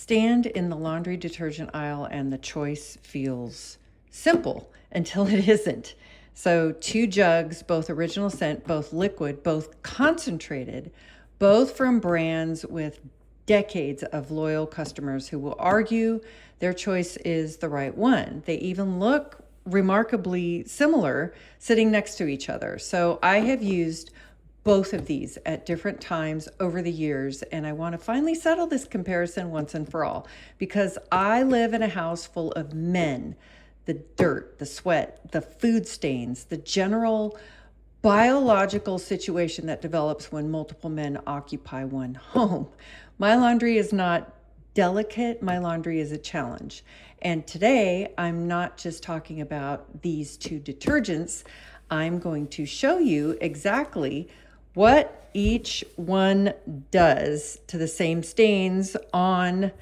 stand in the laundry detergent aisle and the choice feels simple until it isn't. So 2 jugs, both original scent, both liquid, both concentrated, both from brands with decades of loyal customers who will argue their choice is the right one. They even look remarkably similar sitting next to each other. So I have used both of these at different times over the years, and I want to finally settle this comparison once and for all, because I live in a house full of men. The dirt, the sweat, the food stains, the general biological situation that develops when multiple men occupy one home. My laundry is not delicate, my laundry is a challenge. And today, I'm not just talking about these 2 detergents. I'm going to show you exactly what each one does to the same stains on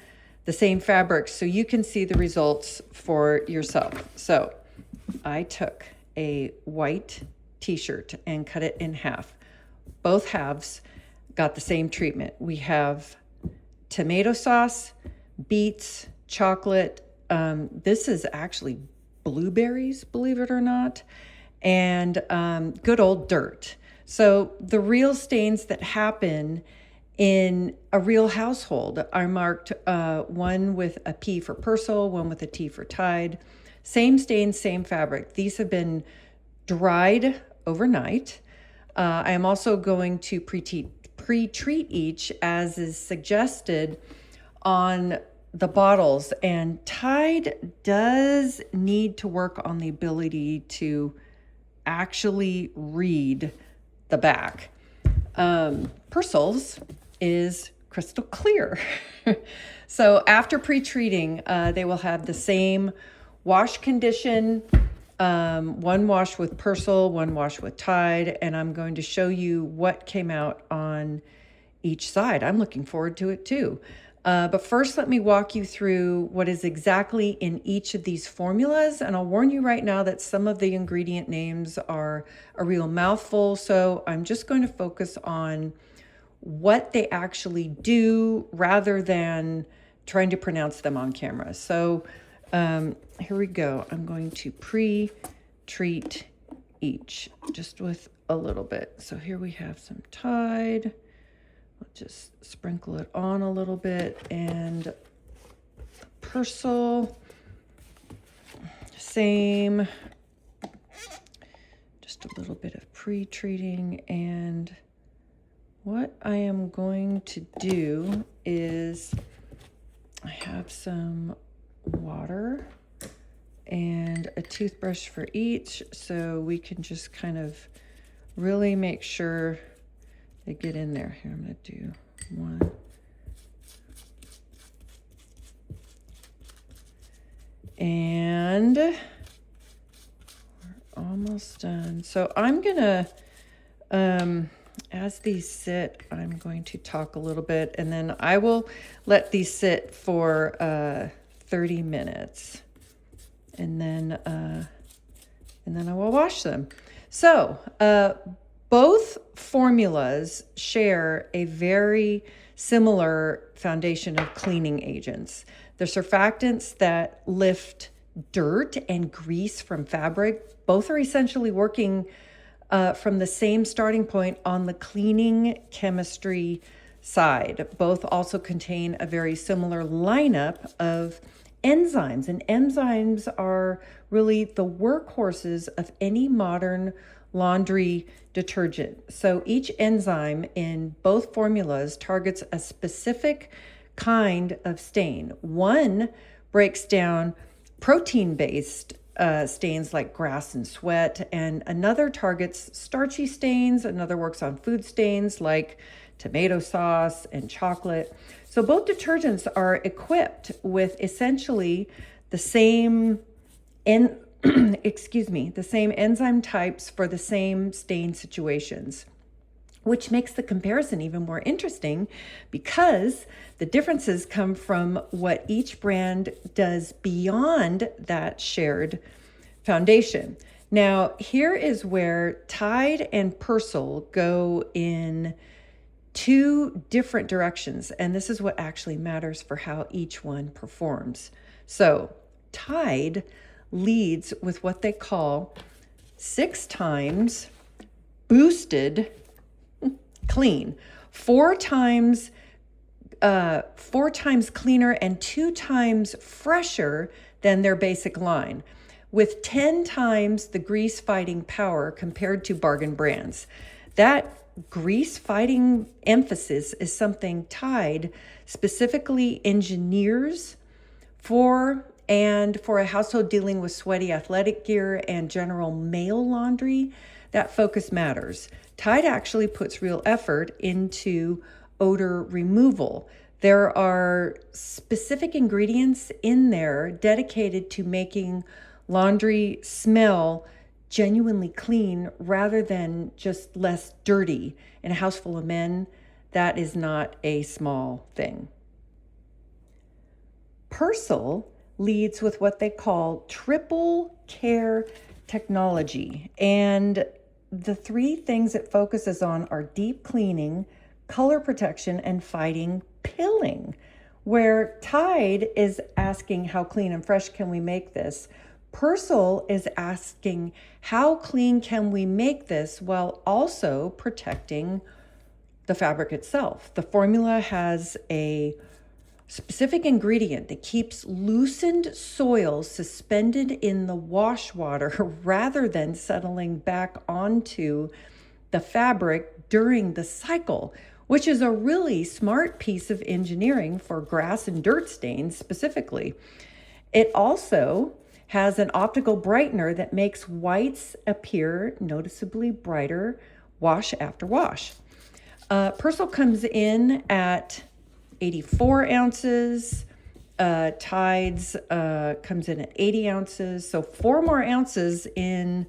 the same fabric so you can see the results for yourself. So I took a white t-shirt and cut it in half. Both halves got the same treatment. We have tomato sauce, beets, chocolate. This is actually blueberries, believe it or not, and good old dirt. So the real stains that happen in a real household are marked, one with a P for Persil, one with a T for Tide. Same stain, same fabric. These have been dried overnight. I am also going to pre-treat each as is suggested on the bottles. And Tide does need to work on the ability to actually read the back. Persil's is crystal clear. So after pre-treating, they will have the same wash condition, one wash with Persil, one wash with Tide, and I'm going to show you what came out on each side. I'm looking forward to it too. But first, let me walk you through what is exactly in each of these formulas. And I'll warn you right now that some of the ingredient names are a real mouthful. So I'm just going to focus on what they actually do rather than trying to pronounce them on camera. So here we go. I'm going to pre-treat each just with a little bit. So here we have some Tide. I'll just sprinkle it on a little bit, and Persil, same, just a little bit of pre-treating. And what I am going to do is I have some water and a toothbrush for each, so we can just kind of really make sure they get in there. Here, I'm going to do one. And we're almost done. So I'm going to, as these sit, I'm going to talk a little bit, and then I will let these sit for 30 minutes. And then I will wash them. So, both formulas share a very similar foundation of cleaning agents. They're surfactants that lift dirt and grease from fabric. Both are essentially working from the same starting point on the cleaning chemistry side. Both also contain a very similar lineup of enzymes, and enzymes are really the workhorses of any modern laundry detergent. So each enzyme in both formulas targets a specific kind of stain. One breaks down protein-based stains like grass and sweat, and another targets starchy stains. Another works on food stains like tomato sauce and chocolate. So both detergents are equipped with essentially the same the same enzyme types for the same stain situations, which makes the comparison even more interesting because the differences come from what each brand does beyond that shared foundation. Now, here is where Tide and Persil go in two different directions. And this is what actually matters for how each one performs. So Tide leads with what they call 6 times boosted clean, 4 times cleaner and 2 times fresher than their basic line, with 10 times the grease fighting power compared to bargain brands. That grease fighting emphasis is something Tide specifically engineers for, and for a household dealing with sweaty athletic gear and general male laundry, that focus matters. Tide actually puts real effort into odor removal. There are specific ingredients in there dedicated to making laundry smell genuinely clean rather than just less dirty. In a house full of men, that is not a small thing. Persil leads with what they call triple care technology. And the 3 things it focuses on are deep cleaning, color protection, and fighting pilling. Where Tide is asking how clean and fresh can we make this, Persil is asking how clean can we make this while also protecting the fabric itself. The formula has a specific ingredient that keeps loosened soils suspended in the wash water rather than settling back onto the fabric during the cycle, which is a really smart piece of engineering for grass and dirt stains specifically. It also has an optical brightener that makes whites appear noticeably brighter wash after wash. Persil comes in at 84 ounces. Tides comes in at 80 ounces. So 4 more ounces in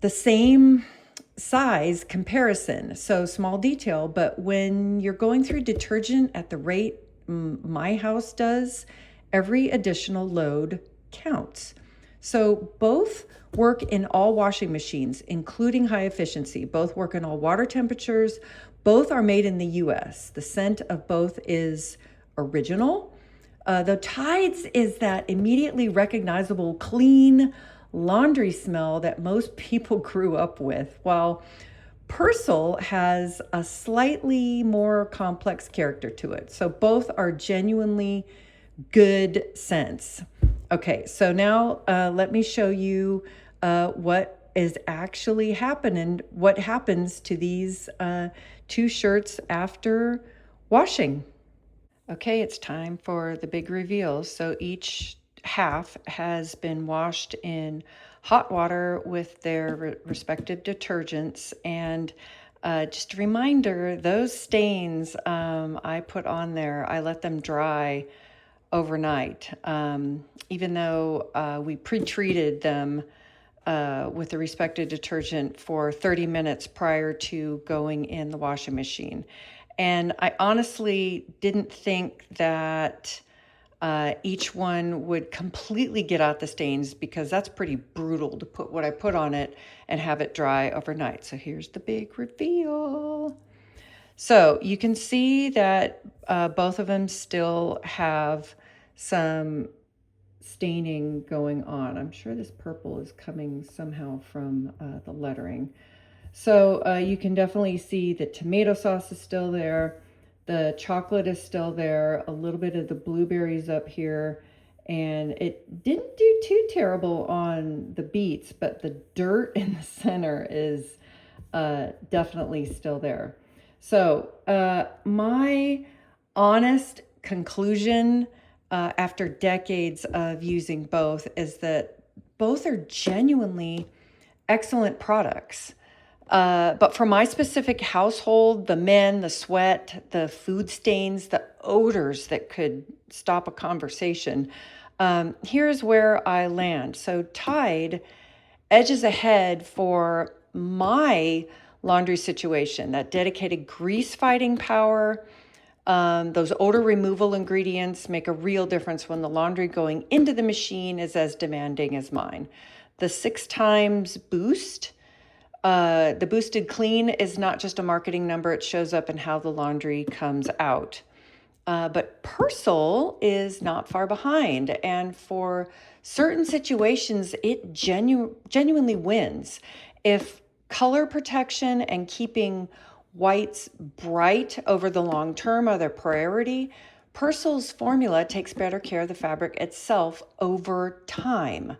the same size comparison. So small detail, but when you're going through detergent at the rate my house does, every additional load counts. So both work in all washing machines, including high efficiency. Both work in all water temperatures. Both are made in the US. The scent of both is original. The Tides is that immediately recognizable, clean laundry smell that most people grew up with, while Persil has a slightly more complex character to it. So both are genuinely good scents. Okay, so now let me show you what is actually happening, what happens to these 2 shirts after washing. Okay, it's time for the big reveal. So each half has been washed in hot water with their respective detergents. And just a reminder, those stains I put on there, I let them dry overnight. Even though we pre-treated them with the respective detergent for 30 minutes prior to going in the washing machine. And I honestly didn't think that each one would completely get out the stains, because that's pretty brutal to put what I put on it and have it dry overnight. So here's the big reveal. So you can see that both of them still have some staining going on. I'm sure this purple is coming somehow from the lettering. So you can definitely see the tomato sauce is still there. The chocolate is still there. A little bit of the blueberries up here. And it didn't do too terrible on the beets, but the dirt in the center is definitely still there. So my honest conclusion after decades of using both is that both are genuinely excellent products. But for my specific household, the men, the sweat, the food stains, the odors that could stop a conversation, here's where I land. So Tide edges ahead for my laundry situation, that dedicated grease fighting power. Those odor removal ingredients make a real difference when the laundry going into the machine is as demanding as mine. The 6 times boost The boosted clean is not just a marketing number. It shows up in how the laundry comes out. But Persil is not far behind. And for certain situations, it genuinely wins. If color protection and keeping whites bright over the long term are their priority, Persil's formula takes better care of the fabric itself over time.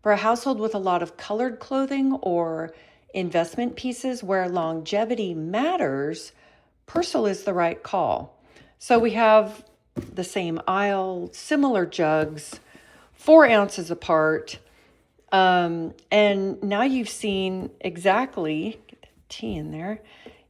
For a household with a lot of colored clothing or investment pieces where longevity matters, Persil is the right call. So we have the same aisle, similar jugs, 4 ounces apart. And now you've seen exactly, get the tea in there,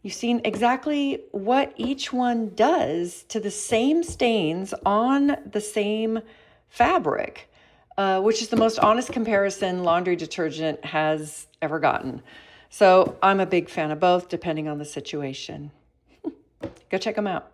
you've seen exactly what each one does to the same stains on the same fabric, which is the most honest comparison laundry detergent has ever gotten. So I'm a big fan of both, depending on the situation. Go check them out.